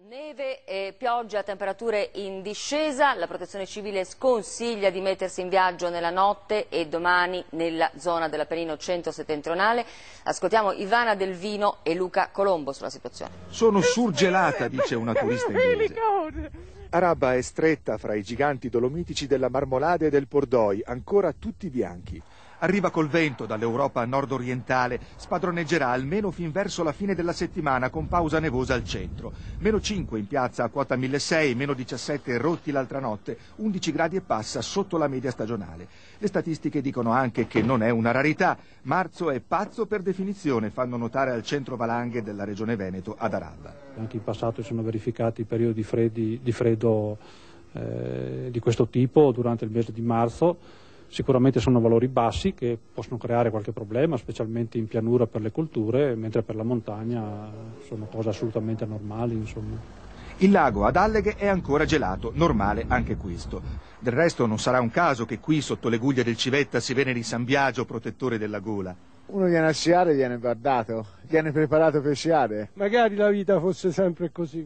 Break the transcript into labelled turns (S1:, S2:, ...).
S1: Neve e pioggia, temperature in discesa, la Protezione Civile sconsiglia di mettersi in viaggio nella notte e domani nella zona dell'Appennino centro-settentrionale. Ascoltiamo Ivana Del Vino e Luca Colombo sulla situazione.
S2: Sono surgelata, dice una turista inglese. Araba è stretta fra i giganti dolomitici della Marmolada e del Pordoi, ancora tutti bianchi. Arriva col vento dall'Europa nord-orientale, spadroneggerà almeno fin verso la fine della settimana con pausa nevosa al centro. -5 in piazza a quota 1600, -17 rotti l'altra notte, 11 gradi e passa sotto la media stagionale. Le statistiche dicono anche che non è una rarità. Marzo è pazzo per definizione, fanno notare al centro valanghe della regione Veneto ad Araba.
S3: Anche in passato si sono verificati periodi di freddo di questo tipo durante il mese di marzo. Sicuramente sono valori bassi che possono creare qualche problema, specialmente in pianura per le colture, mentre per la montagna sono cose assolutamente normali, insomma.
S2: Il lago ad Alleghe è ancora gelato, normale anche questo. Del resto non sarà un caso che qui sotto le guglie del Civetta si veneri San Biagio, protettore della gola.
S4: Uno viene a sciare e viene guardato, viene preparato per sciare.
S5: Magari la vita fosse sempre così.